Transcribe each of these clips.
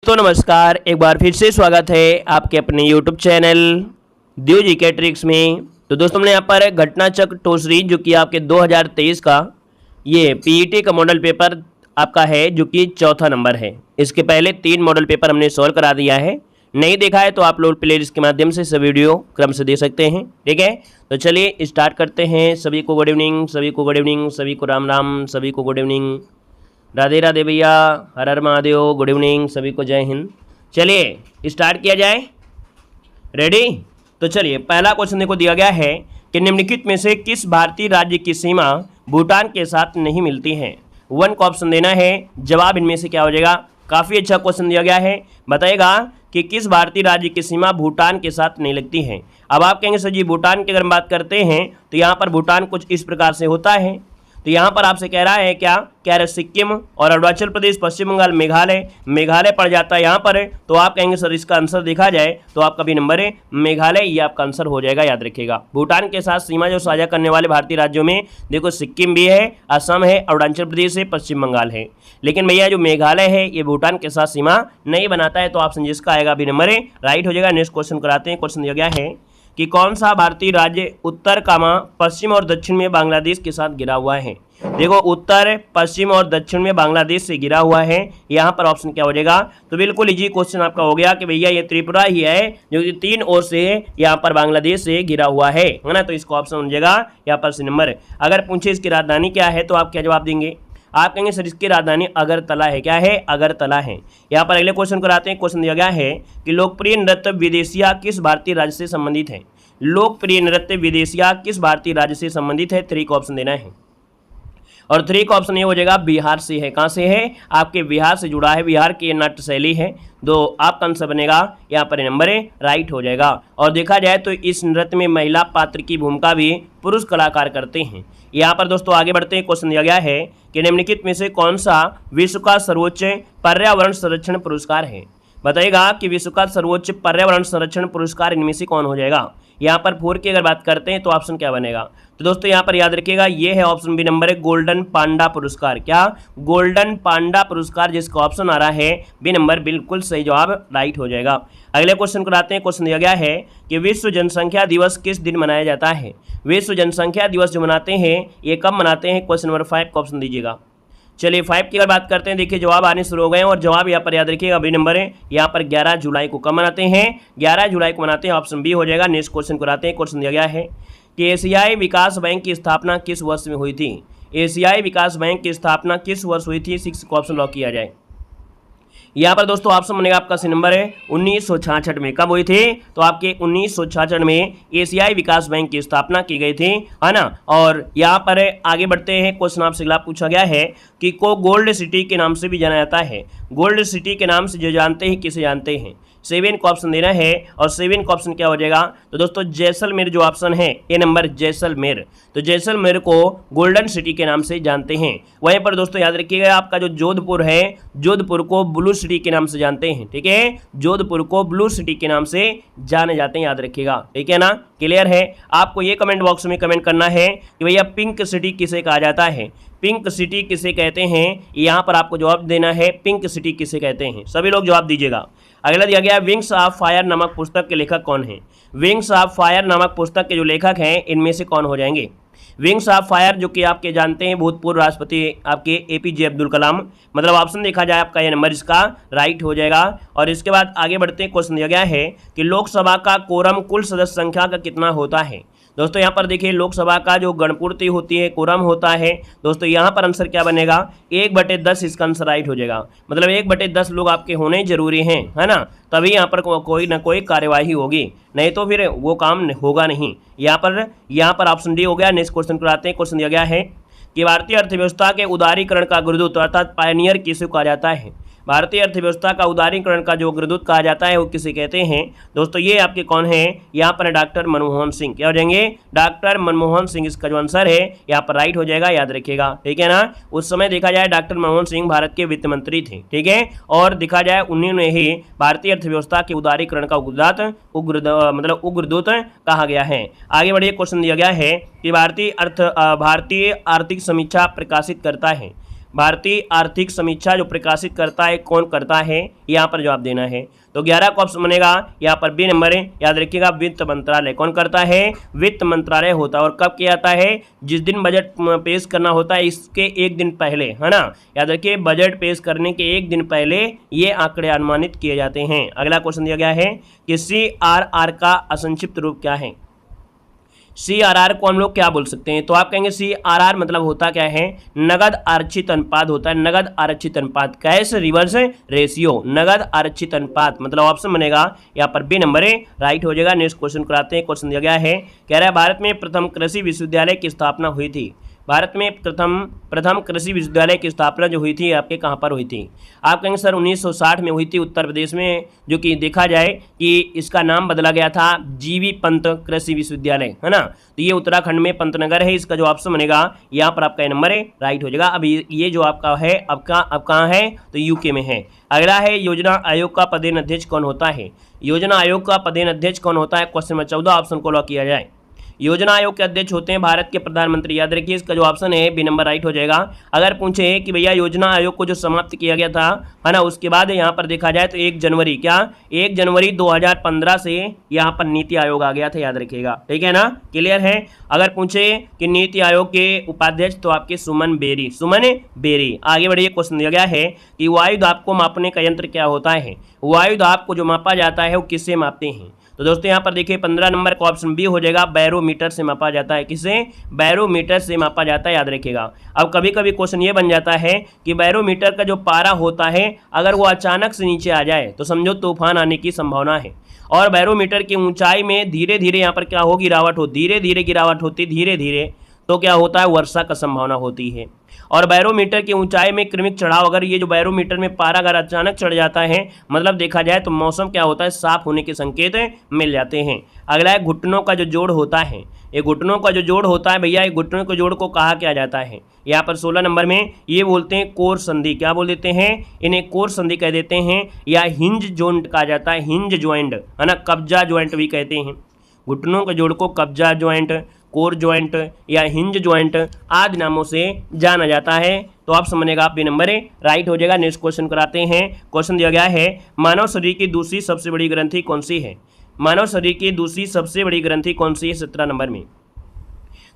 दोस्तों नमस्कार, एक बार फिर से स्वागत है आपके अपने यूट्यूब चैनल दियो जीके ट्रिक्स में। तो दोस्तों हमने यहाँ पर घटना चक्र टो सीरीज जो कि आपके 2023 का ये पीईटी का मॉडल पेपर आपका है जो कि चौथा नंबर है। इसके पहले 3 मॉडल पेपर हमने सॉल्व करा दिया है। नहीं देखा है तो आप लोग प्लेलिस्ट के माध्यम से सब वीडियो क्रम से देख सकते हैं। ठीक है, तो चलिए स्टार्ट करते हैं। सभी को गुड इवनिंग, सभी को गुड इवनिंग, सभी को राम राम, सभी को गुड इवनिंग, राधे राधे भैया, हर हर महादेव, गुड इवनिंग, सभी को जय हिंद। चलिए स्टार्ट किया जाए। रेडी? तो चलिए पहला क्वेश्चन देखो दिया गया है कि निम्नलिखित में से किस भारतीय राज्य की सीमा भूटान के साथ नहीं मिलती है। 1 का ऑप्शन देना है, जवाब इनमें से क्या हो जाएगा। काफ़ी अच्छा क्वेश्चन दिया गया है, बताएगा कि किस भारतीय राज्य की सीमा भूटान के साथ नहीं लगती है। अब आप कहेंगे सर जी भूटान की अगर हम बात करते हैं तो यहाँ पर भूटान कुछ इस प्रकार से होता है। तो यहाँ पर आपसे कह रहा है क्या कह रहे सिक्किम और अरुणाचल प्रदेश, पश्चिम बंगाल, मेघालय पड़ जाता है यहाँ पर। तो आप कहेंगे सर इसका आंसर देखा जाए तो आपका भी नंबर है मेघालय, ये आपका आंसर हो जाएगा। याद रखिएगा भूटान के साथ सीमा जो साझा करने वाले भारतीय राज्यों में देखो सिक्किम भी है, असम है, अरुणाचल प्रदेश है, पश्चिम बंगाल है। लेकिन भैया जो मेघालय है ये भूटान के साथ सीमा नहीं बनाता है। तो ऑप्शन जिसका आएगा अभी नंबर है राइट हो जाएगा। नेक्स्ट क्वेश्चन कराते हैं। क्वेश्चन दिया गया है कि कौन सा भारतीय राज्य उत्तर पश्चिम और दक्षिण में बांग्लादेश के साथ घिरा हुआ है। देखो उत्तर, पश्चिम और दक्षिण में बांग्लादेश से घिरा हुआ है। यहाँ पर ऑप्शन क्या हो जाएगा। तो बिल्कुल इजी क्वेश्चन आपका हो गया कि भैया ये त्रिपुरा ही है जो कि 3 ओर से यहाँ पर बांग्लादेश से घिरा हुआ है ना। तो इसको ऑप्शन हो जाएगा यहाँ पर सी नंबर। अगर पूछे इसकी राजधानी क्या है तो आप क्या जवाब देंगे। आप कहेंगे सर इसकी राजधानी अगरतला है। क्या है? अगरतला है। यहाँ पर अगले क्वेश्चन को आते हैं। क्वेश्चन दिया गया है कि लोकप्रिय नृत्य विदेशिया किस भारतीय राज्य से संबंधित है। लोकप्रिय नृत्य विदेशिया किस भारतीय राज्य से संबंधित है। 3 का ऑप्शन देना है और 3 का ऑप्शन ये हो जाएगा बिहार से है। कहाँ से है? आपके बिहार से जुड़ा है, बिहार की नाट्य शैली है। दो आपका आंसर बनेगा यहाँ पर नंबर है राइट हो जाएगा। और देखा जाए तो इस नृत्य में महिला पात्र की भूमिका भी पुरुष कलाकार करते हैं। यहाँ पर दोस्तों आगे बढ़ते हैं। क्वेश्चन दिया गया है कि निम्नलिखित में से कौन सा विश्व का सर्वोच्च पर्यावरण संरक्षण पुरस्कार है। बताइएगा कि विश्व का सर्वोच्च पर्यावरण संरक्षण पुरस्कार इनमें से कौन हो जाएगा। यहाँ पर 4 की अगर बात करते हैं तो ऑप्शन क्या बनेगा। तो दोस्तों यहाँ पर याद रखिएगा ये है ऑप्शन बी नंबर है गोल्डन पांडा पुरस्कार। क्या? गोल्डन पांडा पुरस्कार, जिसका ऑप्शन आ रहा है बी नंबर, बिल्कुल सही जवाब राइट हो जाएगा। अगले क्वेश्चन को आते हैं। क्वेश्चन दिया गया है कि विश्व जनसंख्या दिवस किस दिन मनाया जाता है। विश्व जनसंख्या दिवस जो मनाते हैं ये कब मनाते हैं। क्वेश्चन नंबर 5 का ऑप्शन दीजिएगा। चलिए 5 की अगर बात करते हैं, देखिए जवाब आने शुरू हो गए हैं और जवाब यहाँ पर याद रखिएगा अभी नंबर है यहाँ पर 11 जुलाई को। कब मनाते हैं? 11 जुलाई को मनाते हैं। ऑप्शन बी हो जाएगा। नेक्स्ट क्वेश्चन को आते हैं। क्वेश्चन दिया गया है कि एशियाई विकास बैंक की स्थापना किस वर्ष में हुई थी। एशियाई विकास बैंक की स्थापना किस वर्ष हुई थी। 6 को ऑप्शन लॉक किया जाए। यहाँ पर दोस्तों ऑप्शन बनेगा आपका सी नंबर है 1966 में। कब हुई थी? तो आपके 1966 में एशियाई विकास बैंक की स्थापना की गई थी, है ना। और यहाँ पर आगे बढ़ते हैं। क्वेश्चन आपसे अगला पूछा गया है कि को गोल्ड सिटी के नाम से भी जाना जाता है। गोल्ड सिटी के नाम से जो जानते हैं किसे जानते हैं। 7 को ऑप्शन देना है और 7 का ऑप्शन क्या हो जाएगा। तो दोस्तों जैसलमेर जो ऑप्शन है ये नंबर जैसलमेर, तो जैसलमेर को गोल्डन सिटी के नाम से जानते हैं। वहीं पर दोस्तों याद रखिएगा आपका जो जोधपुर है, जोधपुर को ब्लू सिटी के नाम से जानते हैं। ठीक है, जोधपुर को ब्लू सिटी के नाम से जाने जाते हैं, याद रखिएगा। ठीक है ना, क्लियर है। आपको ये कमेंट बॉक्स में कमेंट करना है कि भैया पिंक सिटी किसे कहा जाता है, पिंक सिटी किसे कहते हैं। यहाँ पर आपको जवाब देना है पिंक सिटी किसे कहते हैं। सभी लोग जवाब दीजिएगा। अगला दिया गया विंग्स ऑफ फायर नामक पुस्तक के लेखक कौन है। विंग्स ऑफ फायर नामक पुस्तक के जो लेखक हैं इनमें से कौन हो जाएंगे। विंग्स ऑफ फायर जो कि आपके जानते हैं भूतपूर्व राष्ट्रपति आपके एपीजे अब्दुल कलाम। मतलब ऑप्शन देखा जाए आपका ये नंबर इसका राइट हो जाएगा। और इसके बाद आगे बढ़ते हैं। क्वेश्चन दिया गया है कि लोकसभा का कोरम कुल सदस्य संख्या का कितना होता है। दोस्तों यहाँ पर देखिए लोकसभा का जो गणपूर्ति होती है, कोरम होता है। दोस्तों यहाँ पर आंसर क्या बनेगा 1/10 इसका आंसर राइट हो जाएगा। मतलब 1/10 लोग आपके होने जरूरी हैं, है ना, तभी यहाँ पर कोई ना कोई कार्यवाही होगी, नहीं तो फिर वो काम होगा नहीं। यहाँ पर ऑप्शन डी हो गया। नेक्स्ट क्वेश्चन पर आते हैं। क्वेश्चन दिया गया है कि भारतीय अर्थव्यवस्था के उदारीकरण का गुरुदूत अर्थात पायनियर किसे कहा जाता है। भारतीय अर्थव्यवस्था का उदारीकरण का जो अग्रदूत कहा जाता है वो किसे कहते हैं। दोस्तों ये आपके कौन है, यहाँ पर डॉक्टर मनमोहन सिंह। क्या हो जाएंगे, डॉक्टर मनमोहन सिंह इसका जो आंसर है यहाँ पर राइट हो जाएगा, याद रखिएगा, ठीक है ना। उस समय देखा जाए डॉक्टर मनमोहन सिंह भारत के वित्त मंत्री थे, ठीक है, और देखा जाए उन्होंने ही भारतीय अर्थव्यवस्था के उदारीकरण का उग्रदूत कहा गया है। आगे बढ़िए, क्वेश्चन दिया गया है कि भारतीय आर्थिक समीक्षा प्रकाशित करता है। भारतीय आर्थिक समीक्षा जो प्रकाशित करता है कौन करता है, यहाँ पर जवाब देना है। तो 11 का ऑप्शन बनेगा यहाँ पर बी नंबर है, याद रखिएगा वित्त मंत्रालय। कौन करता है? वित्त मंत्रालय होता है। और कब किया जाता है? जिस दिन बजट पेश करना होता है इसके एक दिन पहले, है ना, याद रखिए बजट पेश करने के एक दिन पहले ये आंकड़े अनुमानित किए जाते हैं। अगला क्वेश्चन दिया गया है कि CRR का असंक्षिप्त रूप क्या है। CRR को हम लोग क्या बोल सकते हैं? तो आप कहेंगे CRR मतलब होता क्या है? नगद आरक्षित अनुपात होता है। नगद आरक्षित अनुपात, कैश रिवर्स रेशियो, नगद आरक्षित अनुपात, मतलब ऑप्शन बनेगा यहाँ पर बी नंबर है, राइट हो जाएगा। नेक्स्ट क्वेश्चन कराते हैं। क्वेश्चन दिया गया है, कह रहा है भारत में प्रथम कृषि विश्वविद्यालय की स्थापना हुई थी। भारत में प्रथम कृषि विश्वविद्यालय की स्थापना जो हुई थी आपके कहाँ पर हुई थी? आप कहेंगे सर 1960 में हुई थी उत्तर प्रदेश में, जो कि देखा जाए कि इसका नाम बदला गया था जीवी पंत कृषि विश्वविद्यालय, है ना। तो ये उत्तराखंड में पंतनगर है, इसका जो ऑप्शन बनेगा यहाँ पर आपका नंबर है, राइट हो जाएगा। अब ये जो आपका है अब कहाँ है? तो यूके में है। अगला है योजना आयोग का पदेन अध्यक्ष कौन होता है? योजना आयोग का पदेन अध्यक्ष कौन होता है? क्वेश्चन नंबर 14 ऑप्शन को लॉक किया जाए। योजना आयोग के अध्यक्ष होते हैं भारत के प्रधानमंत्री। याद रखिए इसका जो ऑप्शन है बी नंबर राइट हो जाएगा। अगर पूछे कि भैया योजना आयोग को जो समाप्त किया गया था, है ना, उसके बाद यहाँ पर देखा जाए तो 1 जनवरी 2015 से यहाँ पर नीति आयोग आ गया था, याद रखिएगा, ठीक है ना, क्लियर है। अगर पूछे कि नीति आयोग के उपाध्यक्ष तो आपके सुमन बेरी। आगे बढ़िए। क्वेश्चन दिया गया है कि वायु दाब को मापने का यंत्र क्या होता है? वायु दाब को जो मापा जाता है वो किससे मापते हैं? तो दोस्तों यहाँ पर देखिए 15 नंबर का ऑप्शन बी हो जाएगा, बैरोमीटर से मापा जाता है। किसे? बैरोमीटर से मापा जाता है, याद रखिएगा। अब कभी कभी क्वेश्चन ये बन जाता है कि बैरोमीटर का जो पारा होता है अगर वो अचानक से नीचे आ जाए तो समझो तूफान आने की संभावना है। और बैरोमीटर की ऊंचाई में धीरे धीरे यहाँ पर क्या हो, गिरावट हो, धीरे धीरे गिरावट होती, धीरे धीरे तो क्या होता है, वर्षा का संभावना होती है। और बैरोमीटर की ऊंचाई में क्रमिक चढ़ाव, अगर ये जो बैरोमीटर में पारा अगर अचानक चढ़ जाता है मतलब देखा जाए तो मौसम क्या होता है, साफ होने के संकेत मिल जाते हैं। अगला है घुटनों का जो जोड़ होता है। ये घुटनों का जो जोड़ होता है भैया, ये घुटनों के जोड़ को कहा क्या जाता है? यहाँ पर 16 नंबर में ये बोलते हैं कोर संधि। क्या बोल देते हैं? इन्हें कोर संधि कह देते हैं, या हिंज जॉइंट कहा जाता है, हिंज ज्वाइंट, है ना, कब्जा ज्वाइंट भी कहते हैं। घुटनों के जोड़ को कब्जा ज्वाइंट, कोर ज्वाइंट या हिंज ज्वाइंट आदि नामों से जाना जाता है। तो आप समझेगा आप बी नंबर है, राइट हो जाएगा। नेक्स्ट क्वेश्चन कराते हैं। क्वेश्चन दिया गया है मानव शरीर की दूसरी सबसे बड़ी ग्रंथि कौन सी है? मानव शरीर की दूसरी सबसे बड़ी ग्रंथि कौन सी है 17 नंबर में?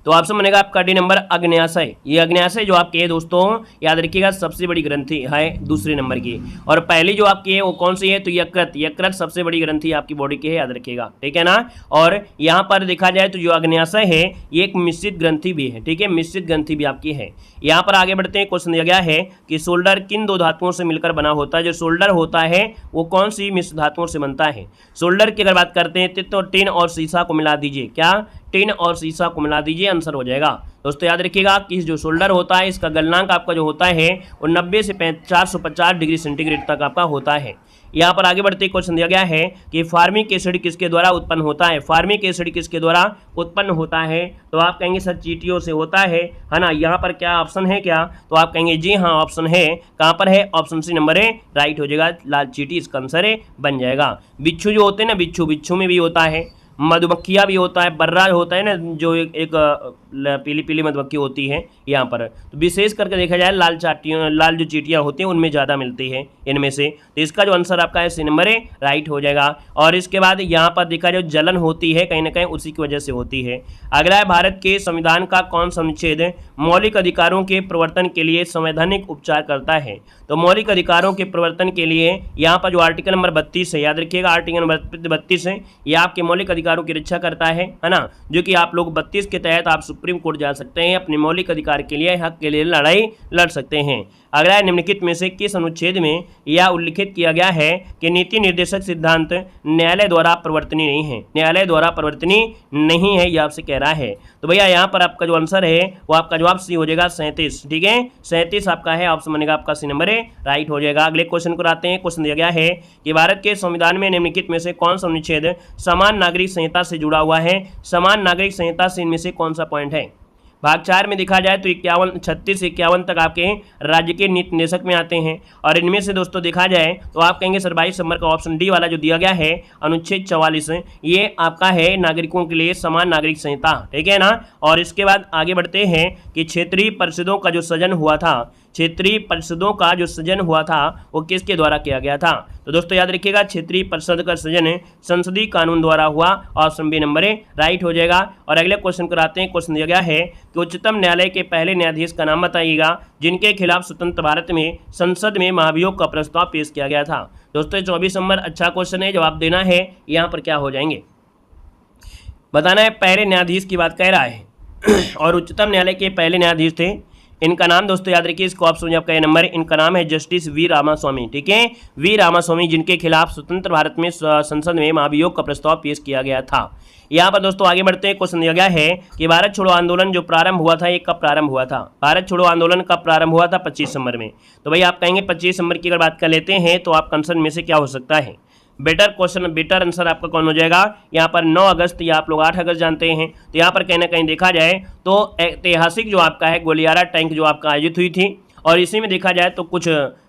तो ऑप्शन बनेगा आपका डी नंबर अग्न्याशय। ये अग्न्याशय जो आपके है दोस्तों याद रखिएगा सबसे बड़ी ग्रंथि है दूसरे नंबर की। और पहली जो आपकी है वो कौन सी है? तो यकृत सबसे बड़ी ग्रंथि आपकी बॉडी की है, याद रखिएगा, ठीक है ना। और यहाँ पर देखा जाए तो जो अग्न्याशय है ये एक मिश्रित ग्रंथि भी है, ठीक है, मिश्रित ग्रंथि भी आपकी है। यहाँ पर आगे बढ़ते हैं। क्वेश्चन दिया गया है कि शोल्डर किन 2 धातुओं से मिलकर बना होता है? जो शोल्डर होता है वो कौन सी मिश्र धातुओं से बनता है? शोल्डर की अगर बात करते हैं तो टिन और सीसा को मिला दीजिए। क्या? टिन और सीसा को मिला दीजिए, आंसर हो जाएगा। दोस्तों याद रखिएगा कि जो शोल्डर होता है इसका गलनांक आपका जो होता है वो 90 से 450 डिग्री सेंटीग्रेड तक आपका होता है। यहाँ पर आगे बढ़ते क्वेश्चन दिया गया है कि फार्मिक एसिड किसके द्वारा उत्पन्न होता है? फार्मिक एसिड किसके द्वारा उत्पन्न होता है? तो आप कहेंगे सर चींटियों से होता है ना। यहाँ पर क्या ऑप्शन है क्या? तो आप कहेंगे जी हाँ ऑप्शन है। कहाँ पर है? ऑप्शन सी नंबर है, राइट हो जाएगा। लाल चींटी इसका आंसर है, बन जाएगा। बिच्छू जो होते हैं ना, बिच्छू में भी होता है, मधुमक्खियाँ भी होता है, बर्रा होता है ना, जो एक पीली पीली मधुमक्खी होती है यहाँ पर। तो विशेष करके देखा जाए लाल जो चींटियाँ होती हैं उनमें ज़्यादा मिलती है इनमें से। तो इसका जो आंसर आपका है सी नंबर है, राइट हो जाएगा। और इसके बाद यहाँ पर देखा जाए जलन होती है कहीं ना कहीं उसी की वजह से होती है। अगला है भारत के संविधान का कौन सा अनुच्छेद मौलिक अधिकारों के प्रवर्तन के लिए संवैधानिक उपचार करता है? तो मौलिक अधिकारों के प्रवर्तन के लिए यहाँ पर जो आर्टिकल नंबर 32 है, याद रखिएगा आर्टिकल नंबर 32 है, ये आपके मौलिक अधिकारों की रक्षा करता है ना। जो कि आप लोग 32 के तहत आप सुप्रीम कोर्ट जा सकते हैं, अपने मौलिक अधिकार के लिए, हक के लिए लड़ाई लड़ सकते हैं। अगला निम्नलिखित में से किस अनुच्छेद में यह उल्लिखित किया गया है कि नीति निर्देशक सिद्धांत न्यायालय द्वारा प्रवर्तनीय नहीं है? न्यायालय द्वारा प्रवर्तनीय नहीं है, यह आपसे कह रहा है। तो भैया यहाँ पर आपका जो आंसर है वो आपका जवाब सी हो जाएगा 37, ठीक है, 37 आपका है, ऑप्शन बनेगा आपका सी नंबर है, राइट हो जाएगा। अगले क्वेश्चन को आते हैं। क्वेश्चन दिया गया है कि भारत के संविधान में निम्नलिखित में से कौन सा अनुच्छेद समान नागरिक संहिता से जुड़ा हुआ है? समान नागरिक संहिता से इनमें से कौन सा पॉइंट है? भाग 4 में देखा जाए तो 36 से 51 तक आपके राज्य के नीति निर्देशक में आते हैं। और इनमें से दोस्तों देखा जाए तो आप कहेंगे सर 22 नंबर का ऑप्शन डी वाला जो दिया गया है अनुच्छेद 44 ये आपका है नागरिकों के लिए समान नागरिक संहिता, ठीक है ना। और इसके बाद आगे बढ़ते हैं कि क्षेत्रीय परिषदों का जो सृजन हुआ था, क्षेत्रीय परिषदों का जो सृजन हुआ था वो किसके द्वारा किया गया था? तो दोस्तों याद रखिएगा, क्षेत्रीय परिषद का सृजन संसदीय कानून द्वारा हुआ। ऑप्शन बी नंबर राइट हो जाएगा। और अगले क्वेश्चन को आते हैं। क्वेश्चन दिया गया है कि उच्चतम न्यायालय के पहले न्यायाधीश का नाम बताइएगा जिनके खिलाफ स्वतंत्र भारत में संसद में महाभियोग का प्रस्ताव पेश किया गया था। दोस्तों 24 नंबर अच्छा क्वेश्चन है, जवाब देना है। यहाँ पर क्या हो जाएंगे, बताना है। पहले न्यायाधीश की बात कह रहा है और उच्चतम न्यायालय के पहले न्यायाधीश थे, इनका नाम दोस्तों याद रखिए, इसको ऑप्शन आपका नंबर, इनका नाम है जस्टिस वी रामास्वामी। ठीक है, वी रामास्वामी, जिनके खिलाफ स्वतंत्र भारत में संसद में महाभियोग का प्रस्ताव पेश किया गया था। यहाँ पर दोस्तों आगे बढ़ते हैं। क्वेश्चन दिया गया है कि भारत छोड़ो आंदोलन जो प्रारंभ हुआ था ये कब प्रारंभ हुआ था? भारत छोड़ो आंदोलन कब प्रारंभ हुआ था? 25 दिसंबर में। तो भाई आप कहेंगे 25 दिसंबर की अगर बात कर लेते हैं तो आप कंसर्न में से क्या हो सकता है? बेटर क्वेश्चन, बेटर आंसर आपका कौन हो जाएगा? यहाँ पर 9 अगस्त या आप लोग 8 अगस्त जानते हैं। तो यहाँ पर कहीं ना कहीं देखा जाए तो ऐतिहासिक जो आपका है गोलियारा टैंक जो आपका आयोजित हुई थी, और इसी में देखा जाए तो कुछ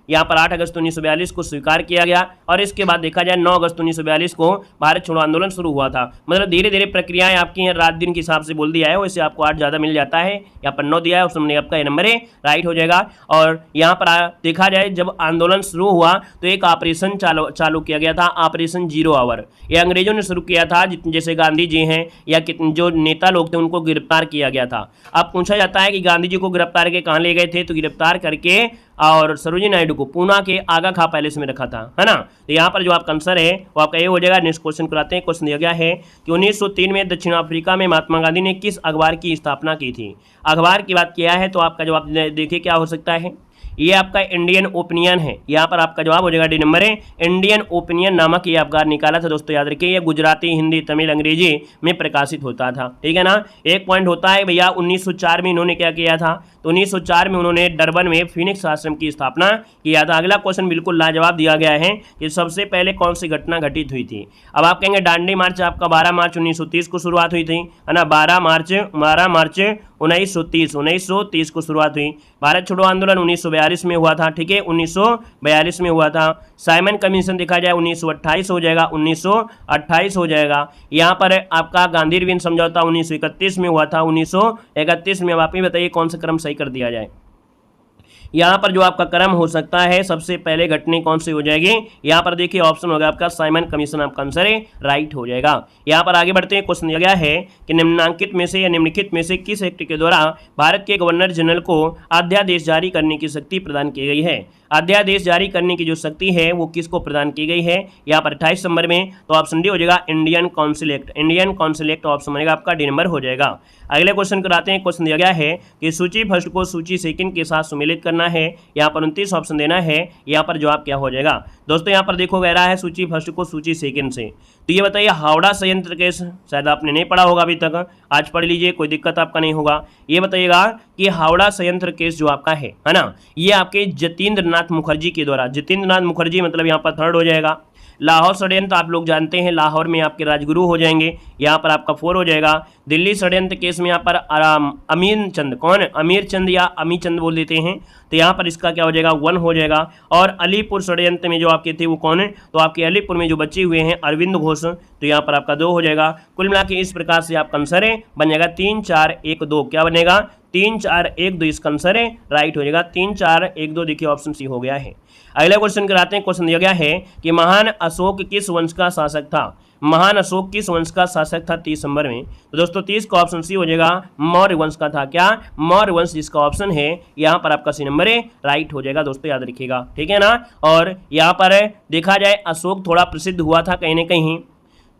यहाँ पर 8 अगस्त 1942 को स्वीकार किया गया, और इसके बाद देखा जाए 9 अगस्त 1942 को भारत छोड़ो आंदोलन शुरू हुआ था। मतलब धीरे धीरे प्रक्रियाएं आपकी हैं, रात दिन के हिसाब से बोल दिया है, वैसे आपको 8 ज़्यादा मिल जाता है। यहाँ पर 9 दिया है, उस नंबर आपका ये नंबर है राइट हो जाएगा। और यहाँ पर देखा जाए जब आंदोलन शुरू हुआ तो एक ऑपरेशन चालू किया गया था, ऑपरेशन 0 आवर। ये अंग्रेजों ने शुरू किया था, जैसे गांधी जी हैं या जो नेता लोग थे उनको गिरफ्तार किया गया था। अब पूछा जाता है कि गांधी जी को गिरफ्तार करके कहाँ ले गए थे? तो गिरफ्तार करके और सरोजिनी नायडू को पूना के आगा खां पैलेस में रखा था, है ना। तो यहाँ पर जो आपका आंसर है वो आपका ये हो जाएगा। नेक्स्ट क्वेश्चन कराते हैं। क्वेश्चन दिया गया है कि 1903 में दक्षिण अफ्रीका में महात्मा गांधी ने किस अखबार की स्थापना की थी? अखबार की बात किया है तो आपका जवाब देखिए क्या हो सकता है। ये आपका इंडियन ओपिनियन है। यहाँ पर आपका जवाब हो जाएगा डी नंबर है। इंडियन ओपिनियन नामक ये अखबार निकाला था दोस्तों, याद रखिए। ये गुजराती, हिंदी, तमिल, अंग्रेजी में प्रकाशित होता था। ठीक है ना। एक पॉइंट होता है भैया, 1904 में इन्होंने क्या किया था? तो 1904 में उन्होंने डरबन में फिनिक्स आश्रम की स्थापना किया था। अगला क्वेश्चन बिल्कुल लाजवाब दिया गया है कि सबसे पहले कौन सी घटना घटित हुई थी? अब आप कहेंगे दांडी मार्च आपका 12 मार्च 1930 को शुरुआत हुई थी, है ना। 12 मार्च 1930 को शुरुआत हुई। भारत छोड़ो आंदोलन 1942 में हुआ था। ठीक है, 1942 में हुआ था। साइमन कमीशन देखा जाए 1928 हो जाएगा, 1928 हो जाएगा। यहाँ पर आपका गांधी इरविन समझौता 1931 में हुआ था, 1931 में। अब आप ही बताइए कौन सा क्रम सही कर दिया जाए। यहाँ पर जो आपका क्रम हो सकता है सबसे पहले घटना कौन सी हो जाएगी? यहाँ पर देखिए ऑप्शन होगा आपका साइमन कमीशन, आपका आंसर है राइट हो जाएगा। यहाँ पर आगे बढ़ते हैं। क्वेश्चन दिया गया है कि निम्नलिखित में से या निम्नलिखित में से किस एक्ट के द्वारा भारत के गवर्नर जनरल को अध्यादेश जारी करने की शक्ति प्रदान की गई है? अध्यादेश जारी करने की जो शक्ति है वो किसको प्रदान की गई है? यहाँ पर 28 नंबर में। तो ऑप्शन डी हो जाएगा Indian council act. Indian council act option बनेगा आपका डी नंबर हो जाएगा। अगले क्वेश्चन कराते हैं। क्वेश्चन दिया गया है कि सूची फर्स्ट को सूची सेकंड के साथ सम्मिलित करना है। यहाँ पर 29 ऑप्शन देना है। यहाँ पर जवाब क्या हो जाएगा? दोस्तों यहाँ पर देखो कह रहा है सूची फर्स्ट को सूची सेकंड से। तो ये बताइए हावड़ा संयंत्र केस शायद आपने नहीं पढ़ा होगा अभी तक, आज पढ़ लीजिए, कोई दिक्कत आपका नहीं होगा। ये बताइएगा कि हावड़ा संयंत्र केस जो आपका है ना, ये आपके जतीन्द्र नाथ मुखर्जी के द्वारा, जतीन्द्र नाथ मुखर्जी मतलब यहाँ पर थर्ड हो जाएगा। लाहौर षड्यंत्र आप लोग जानते हैं, लाहौर में आपके राजगुरु हो जाएंगे, यहाँ पर आपका 4 हो जाएगा। दिल्ली षड्यंत्र केस में यहाँ पर अमीर चंद, कौन है? अमीर चंद या अमी चंद बोल देते हैं, तो यहाँ पर इसका क्या हो जाएगा? 1 हो जाएगा। और अलीपुर षड्यंत्र में जो आपके थे वो कौन है? तो आपके अलीपुर में जो बचे हुए हैं अरविंद घोष, तो यहाँ पर आपका 2 हो जाएगा। कुल मिला के इस प्रकार से आपका आंसर है बन जाएगा 3 4 1 2। क्या बनेगा? 3 4 1 2 इसका आंसर है राइट हो जाएगा। 3 4 1 2 देखिए ऑप्शन सी हो गया है। अगला क्वेश्चन कराते हैं। क्वेश्चन दिया गया है कि महान अशोक किस वंश का शासक था? महान अशोक किस वंश का शासक था 30 नंबर में? तो दोस्तों 30 का ऑप्शन सी हो जाएगा, मौर्य वंश का था। क्या? मौर्य वंश, जिसका ऑप्शन है यहाँ पर आपका सी नंबर है राइट हो जाएगा। दोस्तों याद रखिएगा, ठीक है ना। और यहाँ पर देखा जाए अशोक थोड़ा प्रसिद्ध हुआ था कहीं ना कहीं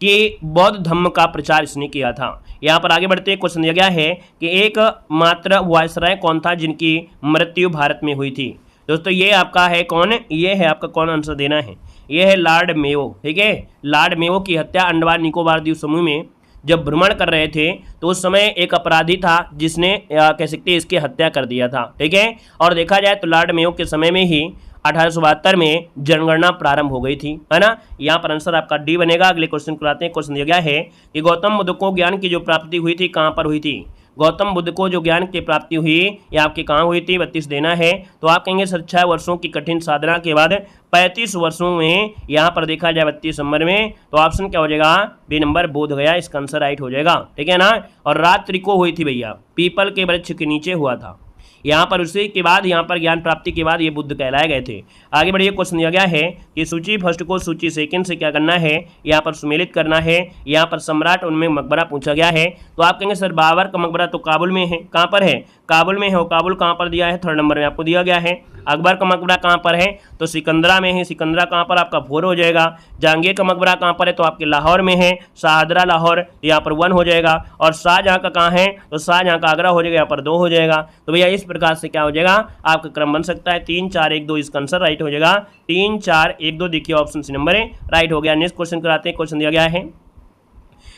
कि बौद्ध धर्म का प्रचार इसने किया था। यहाँ पर आगे बढ़ते क्वेश्चन दिया गया है कि एक मात्र वायसराय कौन था जिनकी मृत्यु भारत में हुई थी? दोस्तों ये आपका है कौन? ये है आपका कौन आंसर देना है? ये है लॉर्ड मेयो। ठीक है, लॉर्ड मेयो की हत्या अंडमान निकोबार द्वीप समूह में जब भ्रमण कर रहे थे तो उस समय एक अपराधी था जिसने कह सकते हैं इसकी हत्या कर दिया था। ठीक है, और देखा जाए तो लॉर्ड मेयो के समय में ही 1872 में जनगणना प्रारंभ हो गई थी, है ना। यहाँ पर आंसर आपका डी बनेगा। अगले क्वेश्चन को आते हैं। क्वेश्चन दिया गया है कि गौतम बुद्ध को ज्ञान की जो प्राप्ति हुई थी कहाँ पर हुई थी? गौतम बुद्ध को जो ज्ञान की प्राप्ति हुई ये आपके कहाँ हुई थी? 32 देना है। तो आप कहेंगे सर 6 वर्षों की कठिन साधना के बाद 35 वर्षों में यहाँ पर देखा जाए 32 नंबर में, तो ऑप्शन क्या हो जाएगा? बी नंबर बोध गया, इसका आंसर राइट हो जाएगा। ठीक है ना। और रात्रि को हुई थी भैया, पीपल के वृक्ष के नीचे हुआ था। यहाँ पर उसी के बाद यहाँ पर ज्ञान प्राप्ति के बाद ये बुद्ध कहलाए गए थे। आगे बढ़िए, क्वेश्चन दिया गया है कि सूची फर्स्ट को सूची सेकंड से क्या करना है, यहाँ पर सुमेलित करना है। यहाँ पर सम्राट उनमें मकबरा पूछा गया है, तो आप कहेंगे सर बाबर का मकबरा तो काबुल में है। कहाँ पर है? काबुल में है। और काबुल कहाँ पर दिया है? थर्ड नंबर में आपको दिया गया है। अकबर का मकबरा कहाँ पर है? तो सिकंदरा में है। सिकंदरा कहाँ पर? आपका 4 हो जाएगा। जहांगीर का मकबरा कहाँ पर है? तो आपके लाहौर में है। शाहदरा लाहौर, यहाँ पर 1 हो जाएगा। और शाहजहाँ का कहाँ है? तो शाहजहाँ का आगरा हो जाएगा, यहाँ पर 2 हो जाएगा। तो भैया इस प्रकार से क्या हो जाएगा, आपका क्रम बन सकता है 3 4 1 2, इसका आंसर राइट हो जाएगा 3 4 1 2। देखिए ऑप्शन सी नंबर है राइट हो गया। नेक्स्ट क्वेश्चन कराते हैं। क्वेश्चन दिया गया है,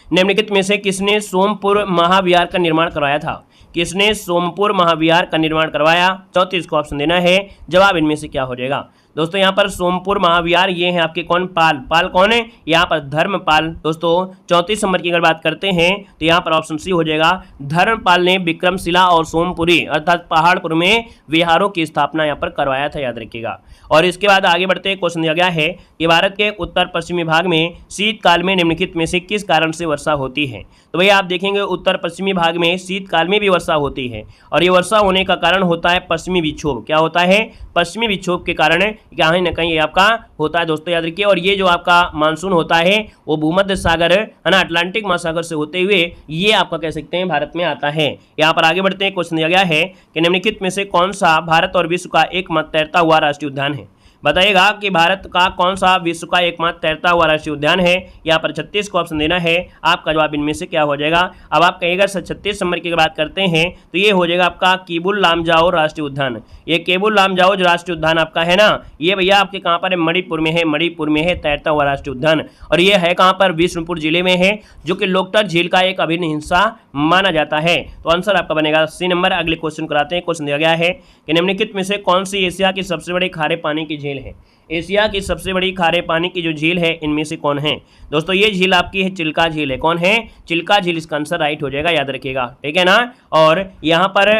निम्नलिखित में से किसने सोमपुर महाविहार का निर्माण करवाया था? किसने सोमपुर महाविहार का निर्माण करवाया? 34 को ऑप्शन देना है। जवाब इनमें से क्या हो जाएगा? दोस्तों यहाँ पर सोमपुर महाविहार ये है आपके कौन? पाल। पाल कौन है? यहाँ पर धर्मपाल। दोस्तों 34 नंबर की अगर बात करते हैं तो यहाँ पर ऑप्शन सी हो जाएगा। धर्मपाल ने विक्रमशिला और सोमपुरी अर्थात पहाड़पुर में विहारों की स्थापना यहाँ पर करवाया था, याद रखिएगा। और इसके बाद आगे बढ़ते हैं। क्वेश्चन दिया गया है कि भारत के उत्तर पश्चिमी भाग में शीतकाल में निम्नलिखित में से किस कारण से वर्षा होती है? तो भैया आप देखेंगे उत्तर पश्चिमी भाग में शीतकाल में भी वर्षा होती है, और ये वर्षा होने का कारण होता है पश्चिमी विक्षोभ। क्या होता है? पश्चिमी विक्षोभ के कारण कहीं ना कहीं आपका होता है दोस्तों, याद रखिए। और ये जो आपका मानसून होता है वो भूमध्य सागर है ना, अटलांटिक महासागर से होते हुए ये आपका कह सकते हैं भारत में आता है। यहाँ पर आगे बढ़ते हैं। क्वेश्चन दिया गया है कि निम्नलिखित में से कौन सा भारत और विश्व का एकमात्र तैरता हुआ राष्ट्रीय उद्यान है? बताइएगा कि भारत का कौन सा विश्व का एकमात्र तैरता हुआ राष्ट्रीय उद्यान है? यहाँ पर 36 को ऑप्शन देना है। आपका जवाब इनमें से क्या हो जाएगा? अब आप कहिएगा 36 नंबर की बात करते हैं तो ये हो जाएगा आपका केबुल लामजाओ राष्ट्रीय उद्यान। ये केबुल लामजाओ जो राष्ट्रीय उद्यान आपका है ना, ये भैया आपके कहाँ पर है? मणिपुर में है। मणिपुर में है तैरता हुआ राष्ट्रीय उद्यान, और ये है कहाँ पर? बिष्णुपुर जिले में है, जो कि लोकतक झील का एक अभिन्न हिस्सा माना जाता है। तो आंसर आपका बनेगा सी नंबर। अगले क्वेश्चन कराते हैं। क्वेश्चन दिया गया है कि निम्नलिखित में से कौन सी एशिया की सबसे बड़ी खारे पानी की झील है? एशिया की सबसे बड़ी खारे पानी की जो झील है इनमें से कौन है? दोस्तों ये झील आपकी है चिल्का झील है। कौन है? चिल्का झील, इसका आंसर राइट हो जाएगा, याद रखिएगा, ठीक है ना। और यहाँ पर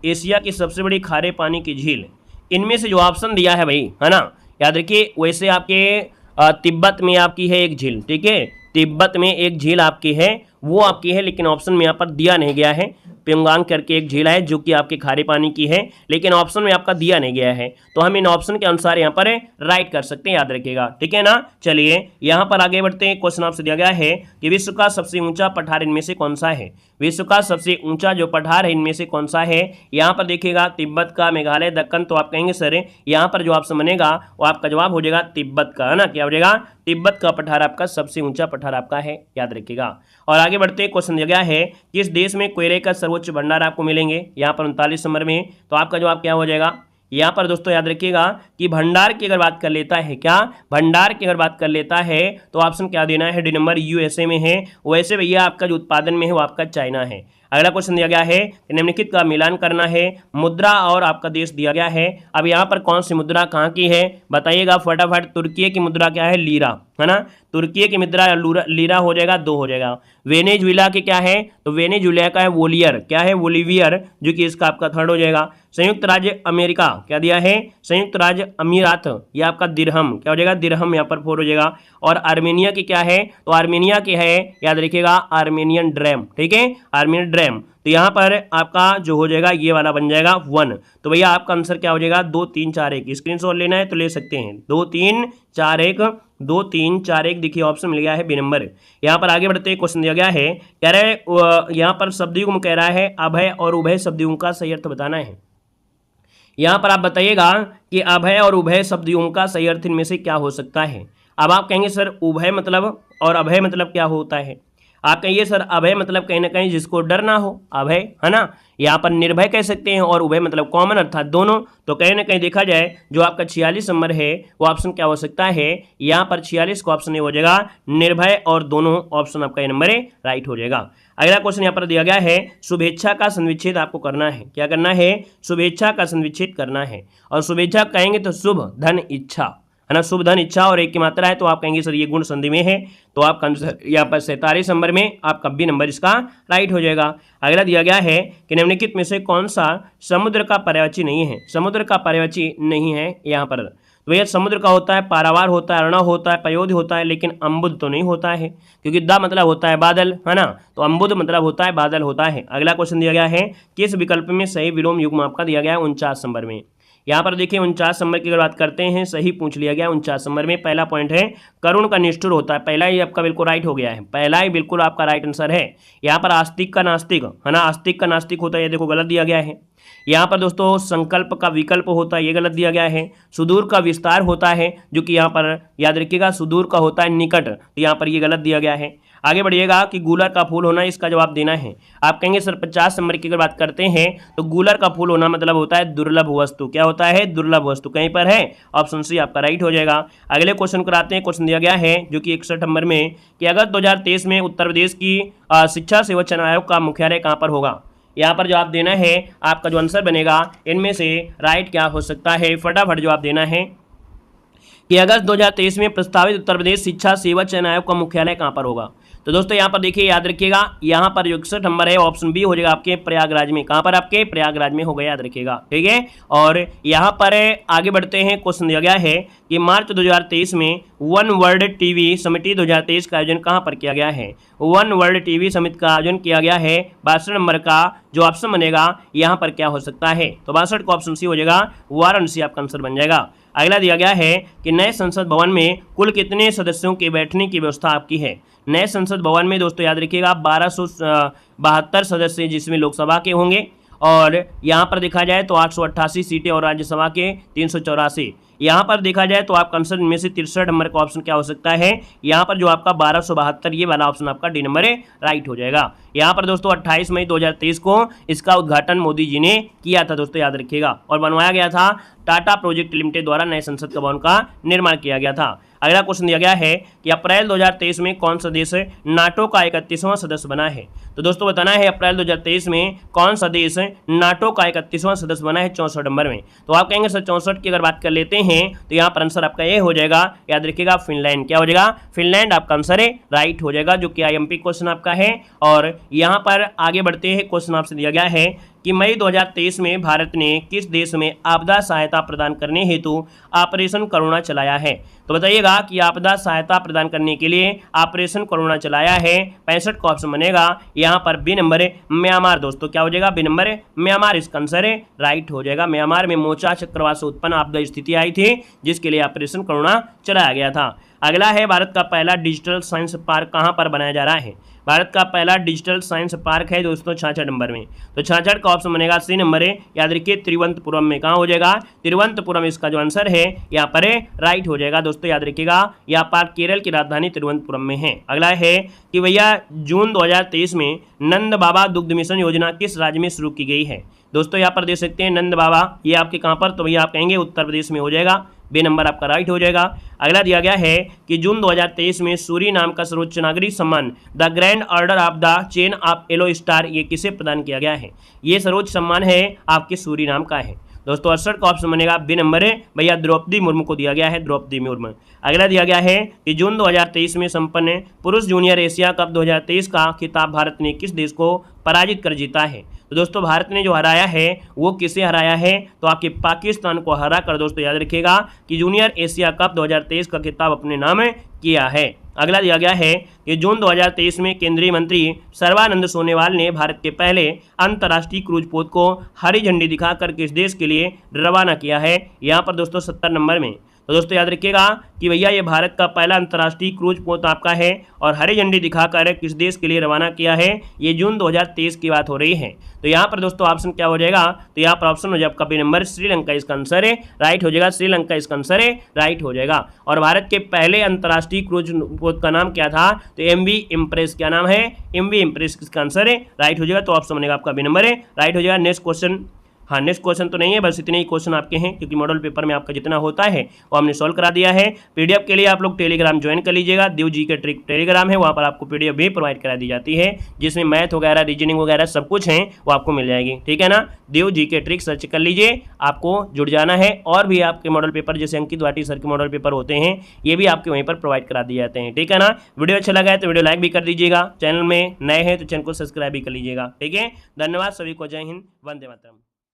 एशिया की सबसे बड़ी खारे पानी की झील, इनमें से जो ऑप्शन दिया है भाई, है ना, याद रखिए। वैसे आपके तिब्बत में आपकी है एक झील, ठीक है, तिब्बत में एक झील आपकी है, वो आपकी है, लेकिन ऑप्शन में यहाँ पर दिया नहीं गया है। पेंगांग करके एक झील है जो कि आपके खारे पानी की है, लेकिन ऑप्शन में आपका दिया नहीं गया है, तो हम इन ऑप्शन के अनुसार यहाँ पर राइट कर सकते हैं, याद रखिएगा, ठीक है ना। चलिए यहाँ पर आगे बढ़ते हैं। क्वेश्चन आपसे दिया गया है कि विश्व का सबसे ऊंचा पठार इनमें से कौन सा है? विश्व का सबसे ऊंचा जो पठार है इनमें से कौन सा है? यहाँ पर देखिएगा तिब्बत का, मेघालय, दक्कन। तो आप कहेंगे सर यहाँ पर जो ऑप्शन बनेगा वो आपका जवाब हो जाएगा तिब्बत का, है ना। क्या हो जाएगा? तिब्बत का पठार आपका सबसे ऊंचा पठार आपका है, याद रखिएगा। और आगे बढ़ते हैं। क्वेश्चन दिया गया है किस देश में कोयले का सर्वोच्च भंडार आपको मिलेंगे? यहाँ पर 39 नंबर में। तो आपका जवाब क्या हो जाएगा? यहाँ पर दोस्तों याद रखिएगा कि भंडार की अगर बात कर लेता है, क्या भंडार की अगर बात कर लेता है तो ऑप्शन क्या देना है? डी नंबर, यूएसए में है। वैसे भैया आपका जो उत्पादन में है वो आपका चाइना है। अगला क्वेश्चन दिया गया है कि निम्नलिखित का मिलान करना है। मुद्रा और आपका देश दिया गया है। अब यहाँ पर कौन सी मुद्रा कहाँ की है बताइएगा फटाफट। तुर्की की मुद्रा क्या है? लीरा, है ना। तुर्की की मुद्रा लीरा हो जाएगा, 2 हो जाएगा। वेनेजुएला की क्या है? तो वेनेजुएला का है वोलियर, क्या है? वोलिवियर, जो कि इसका आपका 3rd हो जाएगा। संयुक्त राज्य अमेरिका क्या दिया है? संयुक्त राज्य अमीरात, ये आपका दिरहम, क्या हो जाएगा? दिरहम, यहाँ पर 4 हो जाएगा। और आर्मेनिया की क्या है? तो आर्मेनिया की है, याद रखिएगा, आर्मेनियन ड्रैम, ठीक है, आर्मेनियन ड्रैम। तो यहाँ पर आपका जो हो जाएगा ये वाला बन जाएगा 1। तो भैया आपका आंसर क्या हो जाएगा? 2 3 4 1। स्क्रीनशॉट लेना है तो ले सकते हैं। 2 3 4 1, 2 3 4 1। देखिए ऑप्शन मिल गया है बी नंबर। यहाँ पर आगे बढ़ते क्वेश्चन दिया गया है, कह रहे यहाँ पर शब्दयुग्म कह रहा है अभय और उभय शब्दयुग्म का सही अर्थ बताना है। यहाँ पर आप बताइएगा कि अभय और उभय शब्दयुग्म का सही अर्थ इनमें से क्या हो सकता है। अब आप कहेंगे सर उभय मतलब और अभय मतलब क्या होता है? आप कहिए सर अभय मतलब कहीं ना कहीं जिसको डर ना हो, अभय, है ना। यहाँ पर निर्भय कह सकते हैं, और उभय मतलब कॉमन अर्थात दोनों। तो कहीं ना कहीं देखा जाए जो आपका 46 नंबर है वो ऑप्शन क्या हो सकता है? यहाँ पर 46 का ऑप्शन हो जाएगा निर्भय, और दोनों ऑप्शन आपका ये नंबर राइट हो जाएगा। अगला क्वेश्चन यहाँ पर दिया गया है शुभेच्छा का संविच्छेद आपको करना है। क्या करना है? शुभेच्छा का संविच्छेद करना है। और शुभेच्छा कहेंगे तो शुभ धन इच्छा, है ना, शुभ धन इच्छा, और 1 की मात्रा है, तो आप कहेंगे सर ये गुण संधि में है। तो आपका आंसर यहाँ पर 47 नंबर में आपका बी नंबर इसका राइट हो जाएगा। अगला दिया गया है कि निम्नलिखित में से कौन सा समुद्र का पर्यायवाची नहीं है? समुद्र का पर्यायवाची नहीं है यहाँ पर। तो भैया समुद्र का होता है, पारावार होता है, अर्णव होता है, पयोध होता है, लेकिन अम्बुद तो नहीं होता है, क्योंकि द मतलब होता है बादल, है ना। तो अम्बुद मतलब होता है बादल होता है। अगला क्वेश्चन दिया गया है, किस विकल्प में सही विलोम युग्म आपका दिया गया है 49 नंबर में। यहाँ पर देखिए 49 नंबर की अगर बात करते हैं, सही पूछ लिया गया 49 नंबर में। पहला पॉइंट है करुण का निष्ठुर होता है, पहला ही आपका बिल्कुल राइट हो गया है, पहला ही बिल्कुल आपका राइट आंसर है। यहाँ पर आस्तिक का नास्तिक, है ना, आस्तिक का नास्तिक होता है, ये देखो गलत दिया गया है। यहाँ पर दोस्तों संकल्प का विकल्प होता है, ये गलत दिया गया है। सुदूर का विस्तार होता है, जो कि यहाँ पर याद रखिएगा सुदूर का होता है निकट, तो यहाँ पर ये गलत दिया गया है। आगे बढ़िएगा कि गूलर का फूल होना, इसका जवाब देना है। आप कहेंगे सर 50 नंबर की अगर बात करते हैं तो गूलर का फूल होना मतलब होता है दुर्लभ वस्तु। क्या होता है? दुर्लभ वस्तु। कहीं पर है, ऑप्शन सी आपका राइट हो जाएगा। अगले क्वेश्चन कराते हैं। क्वेश्चन दिया गया है जो कि 61 नंबर में कि अगस्त 2023 में उत्तर प्रदेश की शिक्षा सेवा चयन आयोग का मुख्यालय कहाँ पर होगा। यहाँ पर जवाब देना है, आपका जो आंसर बनेगा इनमें से राइट क्या हो सकता है, फटाफट जवाब देना है कि अगस्त 2023 में प्रस्तावित उत्तर प्रदेश शिक्षा सेवा चयन आयोग का मुख्यालय कहाँ पर होगा। तो दोस्तों यहाँ पर देखिए, याद रखिएगा, यहाँ पर जो 61 नंबर है ऑप्शन बी हो जाएगा आपके प्रयागराज में। कहाँ पर? आपके प्रयागराज में होगा, याद रखिएगा, ठीक है। और यहाँ पर आगे बढ़ते हैं। क्वेश्चन दिया गया है कि मार्च 2023 में वन वर्ल्ड टीवी समिति 2023 का आयोजन कहाँ पर किया गया है। वन वर्ल्ड टीवी समिति का आयोजन किया गया है 62 नंबर का जो ऑप्शन बनेगा यहाँ पर क्या हो सकता है। तो 62 का ऑप्शन सी हो जाएगा, वाराणसी आपका आंसर बन जाएगा। अगला दिया गया है कि नए संसद भवन में कुल कितने सदस्यों के बैठने की व्यवस्था आपकी है। नए संसद भवन में दोस्तों याद रखिएगा 1272 सदस्य जिसमें लोकसभा के होंगे, और यहाँ पर देखा जाए तो 888 सीटें और राज्यसभा के 384। यहाँ पर देखा जाए तो आपका आंसर इनमें से 63 नंबर का ऑप्शन क्या हो सकता है। यहाँ पर जो आपका 1272 ये वाला ऑप्शन आपका डी नंबर राइट हो जाएगा। यहाँ पर दोस्तों 28 मई 2023 को इसका उद्घाटन मोदी जी ने किया था दोस्तों, याद रखिएगा, और बनवाया गया था टाटा प्रोजेक्ट लिमिटेड द्वारा नए संसद भवन का निर्माण किया गया था। अगला क्वेश्चन दिया गया है कि अप्रैल 2023 में कौन सा देश नाटो का 31वां सदस्य बना है। तो दोस्तों बताना है अप्रैल 2023 में कौन सा देश नाटो का 31वां सदस्य बना है 64 नंबर में। तो आप कहेंगे सर 64 की अगर बात कर लेते हैं तो यहाँ पर आंसर आपका ये हो जाएगा, याद रखिएगा, फिनलैंड। क्या हो जाएगा? फिनलैंड आपका आंसर है राइट हो जाएगा, जो कि IMP क्वेश्चन आपका है। और यहाँ पर आगे बढ़ते हैं। क्वेश्चन आपसे दिया गया है कि मई 2023 में भारत ने किस देश में आपदा सहायता प्रदान करने हेतु ऑपरेशन करुणा चलाया है। तो बताइएगा कि आपदा सहायता प्रदान करने के लिए ऑपरेशन करुणा चलाया है। 65 का ऑप्शन बनेगा यहाँ पर बी नंबर है म्यांमार। दोस्तों क्या हो जाएगा? बी नंबर है म्यांमार, इसका आंसर है राइट हो जाएगा। म्यांमार में मोचा चक्रवात से उत्पन्न आपदा स्थिति आई थी जिसके लिए ऑपरेशन करुणा चलाया गया था। अगला है भारत का पहला डिजिटल साइंस पार्क कहाँ पर बनाया जा रहा है। भारत का पहला डिजिटल साइंस पार्क है दोस्तों 66 नंबर में। तो 66 का ऑप्शन बनेगा सी नंबर है, याद रखिए, तिरुवनंतपुरम में। कहाँ हो जाएगा? तिरुवनंतपुरम इसका जो आंसर है यहाँ पर राइट हो जाएगा दोस्तों, याद रखिएगा। यह पार्क केरल की राजधानी तिरुवनंतपुरम में है। अगला है कि भैया जून 2023 में नंद बाबा दुग्ध मिशन योजना किस राज्य में शुरू की गई है। दोस्तों यहाँ पर देख सकते हैं नंद बाबा, ये आपके कहाँ पर, तो भैया आप कहेंगे उत्तर प्रदेश में हो जाएगा, बे नंबर आपका राइट हो जाएगा। अगला दिया गया है कि जून 2023 में सूरी नाम का सर्वोच्च नागरिक सम्मान the grand order of the chain of yellow star ये किसे प्रदान किया गया है। ये सर्वोच्च सम्मान है आपके सूरी नाम का है दोस्तों। 68 का ऑप्शन बनेगा बी नंबर है भैया, द्रौपदी मुर्मू को दिया गया है, द्रौपदी मुर्मू। अगला दिया गया है कि जून 2023 में संपन्न पुरुष जूनियर एशिया कप 2023 का खिताब भारत ने किस देश को पराजित कर जीता है। तो दोस्तों भारत ने जो हराया है वो किसे हराया है, तो आपके पाकिस्तान को हरा कर दोस्तों याद रखिएगा कि जूनियर एशिया कप 2023 का खिताब अपने नाम किया है। अगला दिया गया है कि जून 2023 में केंद्रीय मंत्री सर्बानंद सोनोवाल ने भारत के पहले अंतर्राष्ट्रीय क्रूज पोत को हरी झंडी दिखाकर किस देश के लिए रवाना किया है। यहाँ पर दोस्तों 70 नंबर में। तो दोस्तों याद रखिएगा कि भैया ये भारत का पहला अंतर्राष्ट्रीय क्रूज पोत आपका है और हरी झंडी दिखाकर किस देश के लिए रवाना किया है, ये जून 2023 की बात हो रही है। तो यहाँ पर दोस्तों ऑप्शन क्या हो जाएगा, तो यहाँ पर ऑप्शन हो जाएगा आपका बी नंबर श्रीलंका, इसका आंसर है राइट हो जाएगा, श्रीलंका इसका आंसर है राइट हो जाएगा। और भारत के पहले अंतर्राष्ट्रीय क्रूज पोत का नाम क्या था, तो MV इम्प्रेस, क्या नाम है, MV इम्प्रेस, इसका आंसर है राइट हो जाएगा। तो ऑप्शन बनेगा आपका बी नंबर है राइट हो जाएगा। नेक्स्ट क्वेश्चन, हाँ नेक्स्ट क्वेश्चन तो नहीं है, बस इतने ही क्वेश्चन आपके हैं क्योंकि मॉडल पेपर में आपका जितना होता है वो हमने सॉल्व करा दिया है। PDF के लिए आप लोग टेलीग्राम ज्वाइन कर लीजिएगा, देव जी के ट्रिक टेलीग्राम है, वहाँ पर आपको PDF भी प्रोवाइड करा दी जाती है जिसमें मैथ वगैरह रीजनिंग वगैरह सब कुछ है वो आपको मिल जाएगी, ठीक है ना। देव जी के ट्रिक सर्च कर लीजिए, आपको जुड़ जाना है। और भी आपके मॉडल पेपर जैसे अंकित वाटी सर के मॉडल पेपर होते हैं ये भी आपके वहीं पर प्रोवाइड करा दिए जाते हैं, ठीक है ना। वीडियो अच्छा लगा है तो वीडियो लाइक भी कर दीजिएगा, चैनल में नए हैं तो चैनल को सब्सक्राइब भी कर लीजिएगा, ठीक है। धन्यवाद सभी को, जय हिंद, वंदे मातरम।